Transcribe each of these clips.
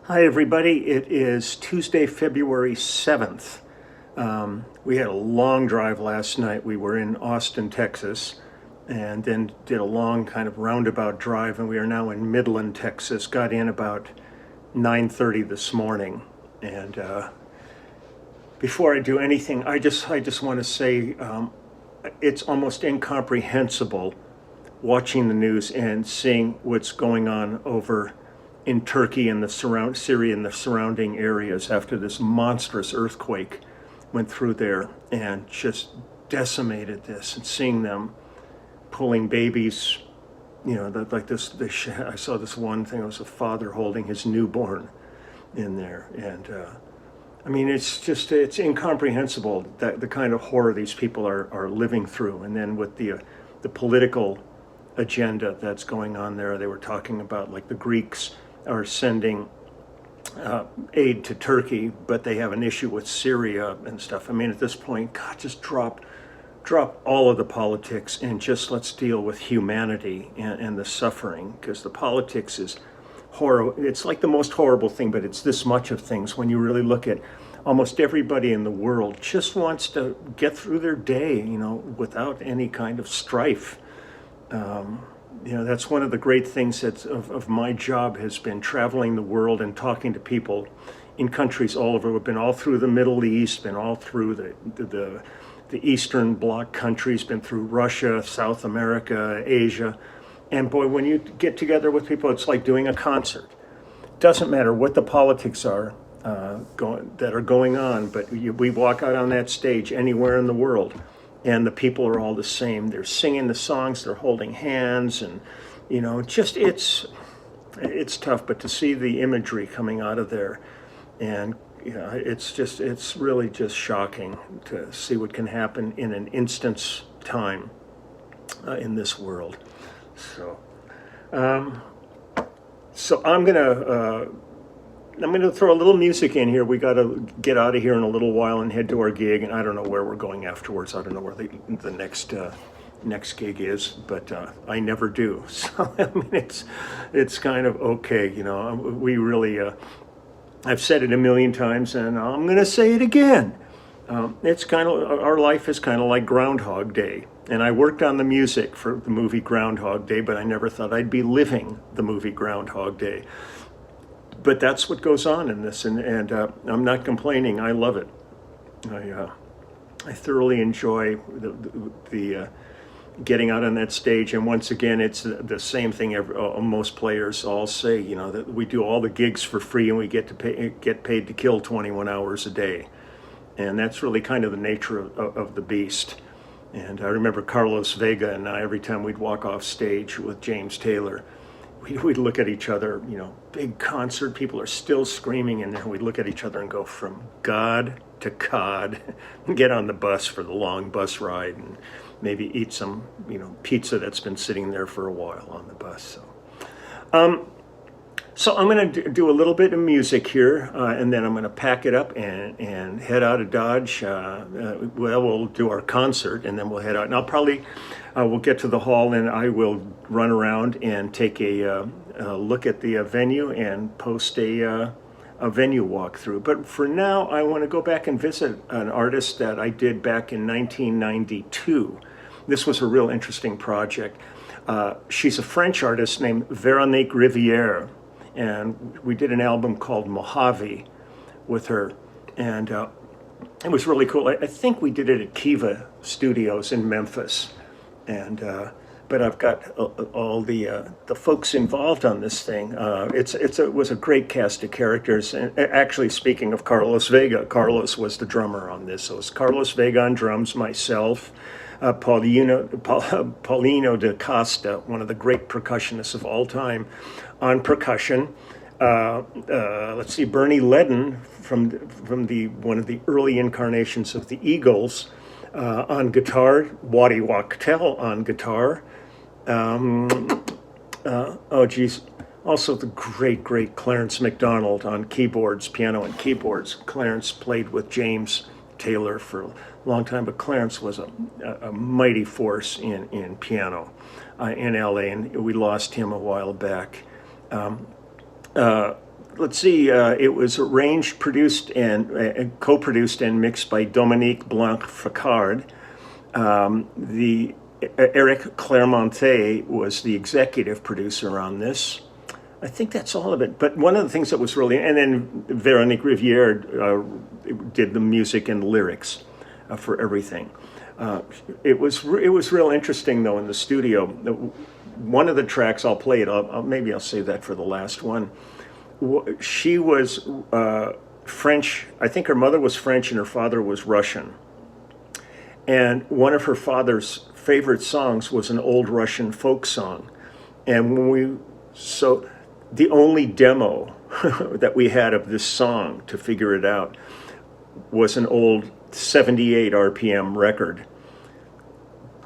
Hi, everybody. It is Tuesday, February 7th. We had a long drive last night. We were in Austin, Texas, and then did a long kind of roundabout drive, and we are now in Midland, Texas. Got in about 9:30 this morning. And before I do anything, I just want to say it's almost incomprehensible watching the news and seeing what's going on over in Turkey and Syria and the surrounding areas after this monstrous earthquake went through there and just decimated this, and seeing them pulling babies, like this. I saw this one thing. It was a father holding his newborn in there, and I mean, it's incomprehensible that the kind of horror these people are living through, and then with the political agenda that's going on there. They were talking about, like, the Greeks are sending aid to Turkey, but they have an issue with Syria and stuff. I mean, at this point, God, just drop all of the politics and just let's deal with humanity and the suffering, because the politics is horrible. It's like the most horrible thing, but it's this much of things when you really look at almost everybody in the world just wants to get through their day, without any kind of strife. That's one of the great things of my job has been traveling the world and talking to people in countries all over. We've been all through the Middle East, been all through the Eastern Bloc countries, been through Russia, South America, Asia. And boy, when you get together with people, it's like doing a concert. It doesn't matter what the politics are that are going on, but we walk out on that stage anywhere in the world, and the people are all the same. They're singing the songs, they're holding hands, and it's tough. But to see the imagery coming out of there, and it's really just shocking to see what can happen in an instant's time in this world. So I'm gonna throw a little music in here. We got to get out of here in a little while and head to our gig, and I don't know where we're going afterwards. I don't know where the next gig is, but I never do. So I mean, it's kind of okay, We really, I've said it a million times, and I'm gonna say it again. It's kind of, our life is kind of like Groundhog Day. And I worked on the music for the movie Groundhog Day, but I never thought I'd be living the movie Groundhog Day. But that's what goes on in this, and I'm not complaining. I love it. I thoroughly enjoy the getting out on that stage. And once again, it's the same thing. Most players all say, that we do all the gigs for free, and we get paid to kill 21 hours a day, and that's really kind of the nature of the beast. And I remember Carlos Vega and I, every time we'd walk off stage with James Taylor, we'd look at each other, big concert, people are still screaming in there. We'd look at each other and go from God to God, and get on the bus for the long bus ride, and maybe eat some, pizza that's been sitting there for a while on the bus. So I'm going to do a little bit of music here, and then I'm going to pack it up and head out of Dodge. We'll do our concert, and then we'll head out. And I'll probably we'll get to the hall, and I will run around and take a look at the venue and post a venue walkthrough. But for now, I want to go back and visit an artist that I did back in 1992. This was a real interesting project. She's a French artist named Véronique Rivière. And we did an album called Mojave with her, and it was really cool. I think we did it at Kiva Studios in Memphis, and but I've got all the folks involved on this thing. It was a great cast of characters. And actually, speaking of Carlos Vega, Carlos was the drummer on this. So it was Carlos Vega on drums, myself, Paulino da Costa, one of the great percussionists of all time, on percussion. Let's see, Bernie Ledden from one of the early incarnations of the Eagles on guitar, Waddy Wachtel on guitar. Also the great Clarence McDonald on keyboards, piano and keyboards. Clarence played with James Taylor for a long time, but Clarence was a mighty force in piano in LA, and we lost him a while back. let's see, it was arranged, produced, and co-produced and mixed by Dominique Blanc-Facard. The Eric Clermontet was the executive producer on this. I think that's all of it. But one of the things that was really, and then Véronique Rivière did the music and lyrics for everything. It was real interesting though in the studio. One of the tracks I'll play it. Maybe I'll save that for the last one. She was French. I think her mother was French and her father was Russian. And one of her father's favorite songs was an old Russian folk song. And the only demo that we had of this song to figure it out was an old 78 RPM record.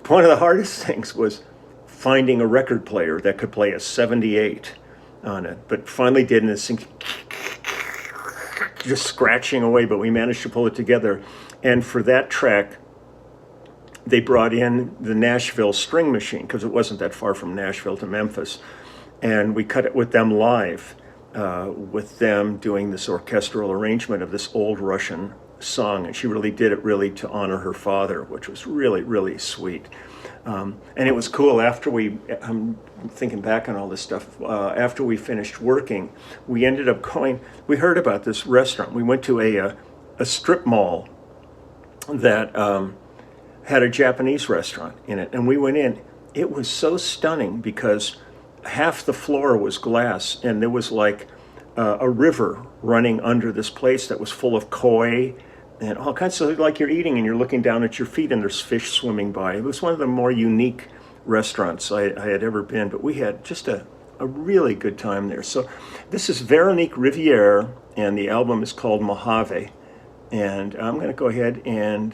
One of the hardest things was finding a record player that could play a 78 on it, but finally did, and this thing just scratching away, but we managed to pull it together. And for that track, they brought in the Nashville string machine, because it wasn't that far from Nashville to Memphis. And we cut it with them live, with them doing this orchestral arrangement of this old Russian song. And she really did it really to honor her father, which was really, really sweet. And it was cool after I'm thinking back on all this stuff, after we finished working, we ended up we heard about this restaurant. We went to a strip mall that had a Japanese restaurant in it. And we went in. It was so stunning because half the floor was glass, and there was like a river running under this place that was full of koi and all kinds of, like you're eating and you're looking down at your feet and there's fish swimming by. It was one of the more unique restaurants I had ever been, but we had just a really good time there. So this is Véronique Rivière, and the album is called Mojave. And I'm going to go ahead and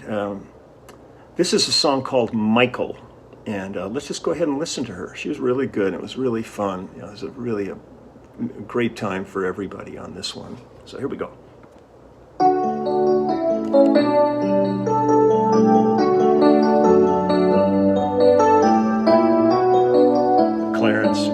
this is a song called Michael. And let's just go ahead and listen to her. She was really good. It was really fun. It was really a great time for everybody on this one. So here we go. Clarence.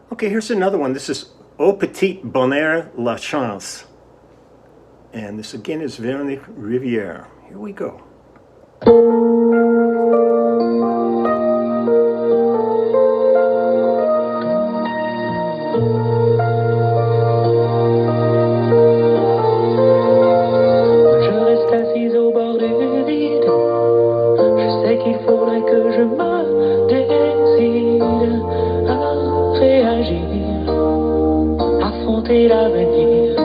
Okay, here's another one. This is Au Petit Bonheur La Chance. And this again is Véronique Rivière. Here we go. Je reste assise au bord du vide. Je sais qu'il faudrait que je me décide à réagir, affronter l'avenir.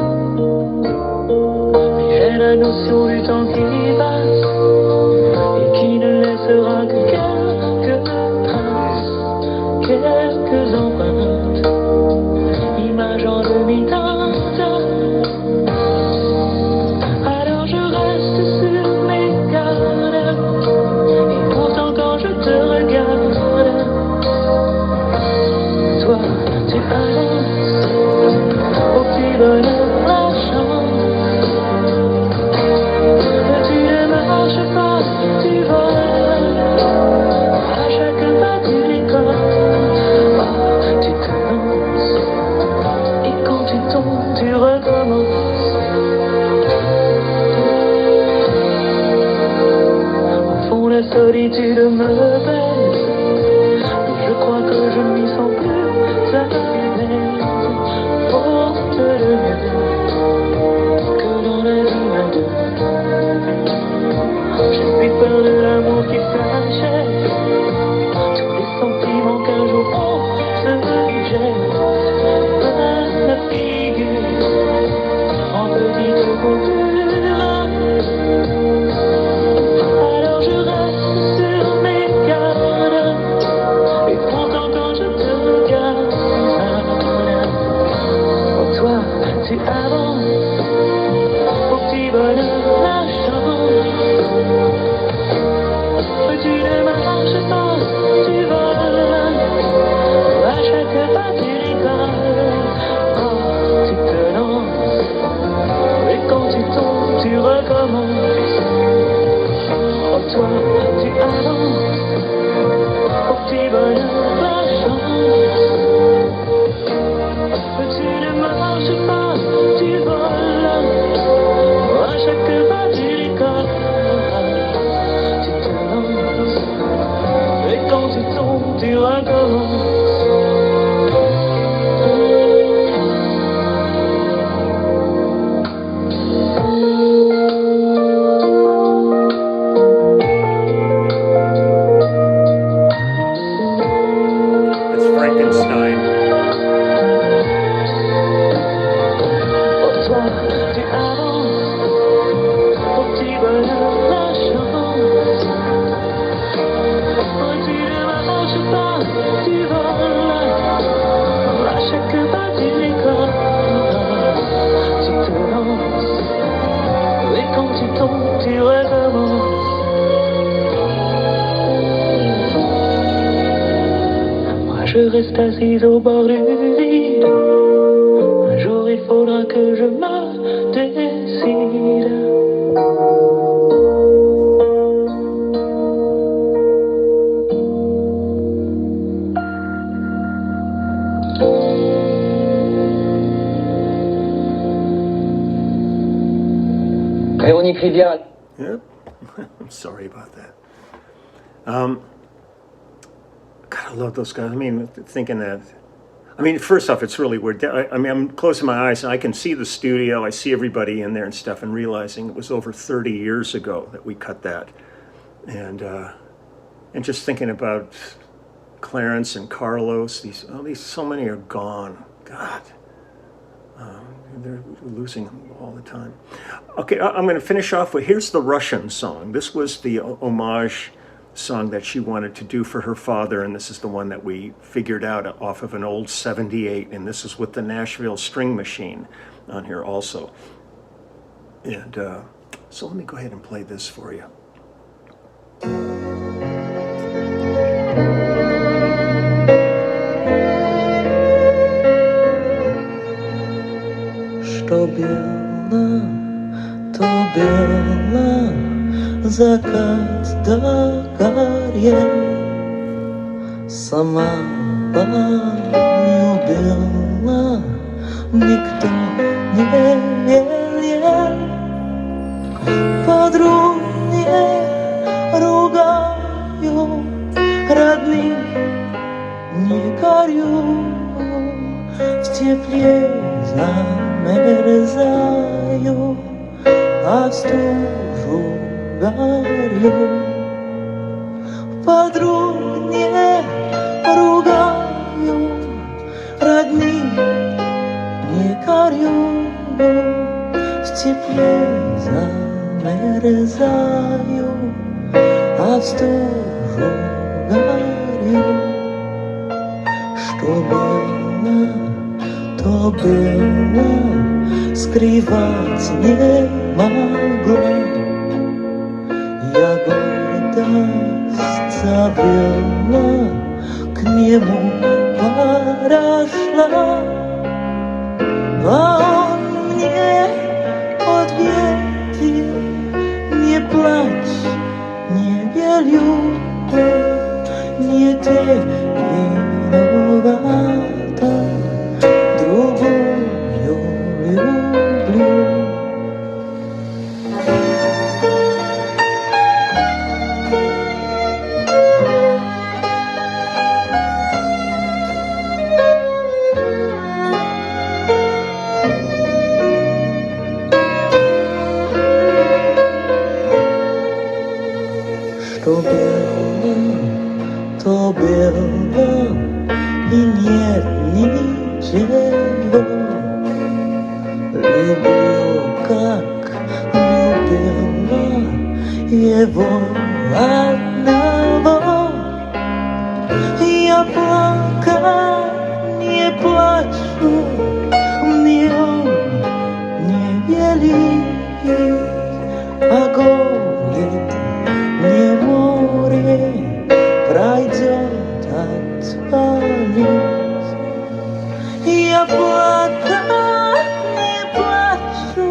Mais j'ai la notion du temps qui passe et qui ne laissera que quelques traces, quelques empreintes, images en demi-teinte. Alors je reste sur mes gardes et pourtant quand je te regarde, toi tu avances au petit bonheur la chance. Tu ne marches pas, tu voles à chaque pas du décor. Tu te lances et quand tu tombes tu recommences. Au fond la solitude me pèse, je crois que je m'y sens plus à l'aise. Porte le mieux que dans la vie à deux. J'ai plus peur de l'amour qui s'achève, tous les sentiments qu'un jour on se jette à la figure en petite couture. Alors je reste sur mes gardes et pourtant quand je te regarde, oh, toi tu avances au petit bonheur la chance. Tu ne marches pas, tu voles à chaque pas du décor. Oh, tu te lances et quand tu tombes tu recommences. Oh, toi tu avances au petit bonheur la chance. Tu ne marches pas, tu voles à chaque pas du décor. Tu te lances et quand tu tombes tu recommences. It's Frankenstein. Oh, toi, tu avances au petit bonheur la chance. Oh, tu ne marches pas, tu voles à chaque pas du décor. Tu te lances et quand tu tombes, tu recommences. Moi, je reste assise au bord du vide. Un jour, il faudra que je me décide. Véronique Rivière. Yep. I'm sorry about that. God, I love those guys. I mean, thinking that. I mean, first off, it's really weird. I mean, I'm closing my eyes and I can see the studio. I see everybody in there and stuff, and realizing it was over 30 years ago that we cut that, and just thinking about Clarence and Carlos. These so many are gone. God. They're losing them all the time. Okay, I'm going to finish off with, here's the Russian song. This was the homage song that she wanted to do for her father, and this is the one that we figured out off of an old 78, and this is with the Nashville String Machine on here also. And so let me go ahead and play this for you. Что бело, то бело, закат догорел. Сама полюбила было, никто не велел. Подруг не ругаю, родных не корю, в тепле замерзаю, а в стужу горю. Подруг не ругаю, родных не корю, в тепле замерзаю, а в стужу горю. Что было, то было, скрывать не могла. Я гордость завела, к нему подошла, а он мне ответил: не плачь, не велю, не ты виновата, другую люблю. Что было, то было, и нет ничего. Люблю, как любила его одного. Я плакать не плачу, мне он не велит, а горе не море пройдет отвалить. Я плакать не плачу,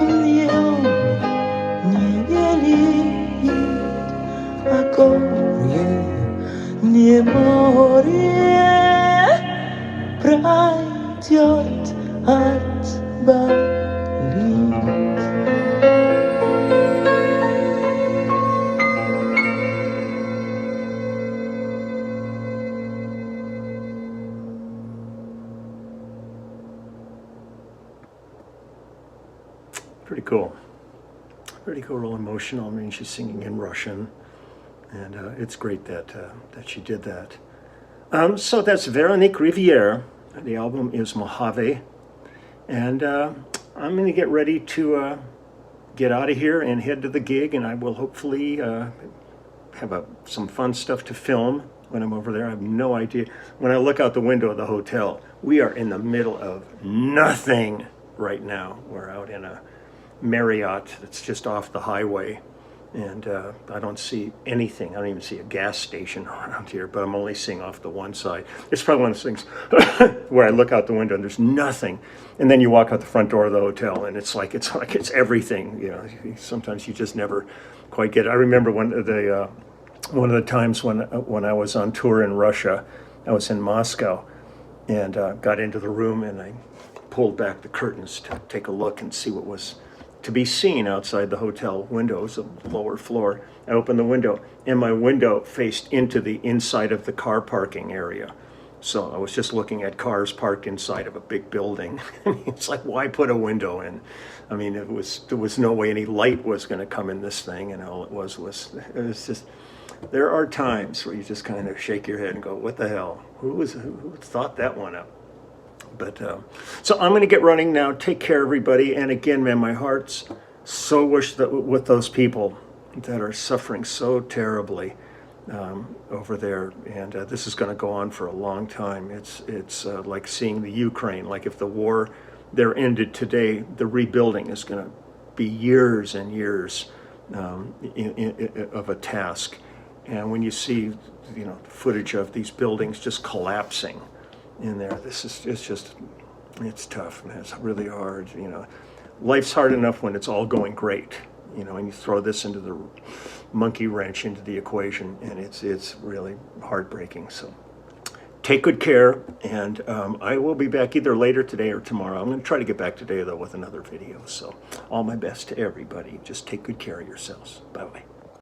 мне он не велит, а горе не море пройдет отвалить. Pretty cool. Pretty cool, real emotional. I mean, she's singing in Russian, and it's great that she did that. So that's Véronique Rivière. The album is Mojave, and I'm going to get ready to get out of here and head to the gig, and I will hopefully have some fun stuff to film when I'm over there. I have no idea. When I look out the window of the hotel, we are in the middle of nothing right now. We're out in a Marriott that's just off the highway, and I don't see anything. I don't even see a gas station around here, but I'm only seeing off the one side. It's probably one of those things where I look out the window and there's nothing, and then you walk out the front door of the hotel and it's like it's everything. You know, sometimes you just never quite get it. I remember one of the times when I was on tour in Russia. I was in Moscow and got into the room, and I pulled back the curtains to take a look and see what was to be seen outside the hotel windows, the lower floor. I opened the window, and my window faced into the inside of the car parking area. So I was just looking at cars parked inside of a big building. It's like, why put a window in? I mean, there was no way any light was going to come in this thing, and all it was just. There are times where you just kind of shake your head and go, what the hell? Who thought that one up? But so I'm going to get running now. Take care, everybody. And again, man, my heart's so with those people that are suffering so terribly over there. And this is going to go on for a long time. It's like seeing the Ukraine. Like if the war there ended today, the rebuilding is going to be years and years of a task. And when you see, footage of these buildings just collapsing in there, it's tough, man. It's really hard. Life's hard enough when it's all going great, and you throw this into the monkey wrench into the equation, and it's really heartbreaking. So take good care, and I will be back either later today or tomorrow. I'm going to try to get back today, though, with another video. So all my best to everybody. Just take good care of yourselves. Bye-bye.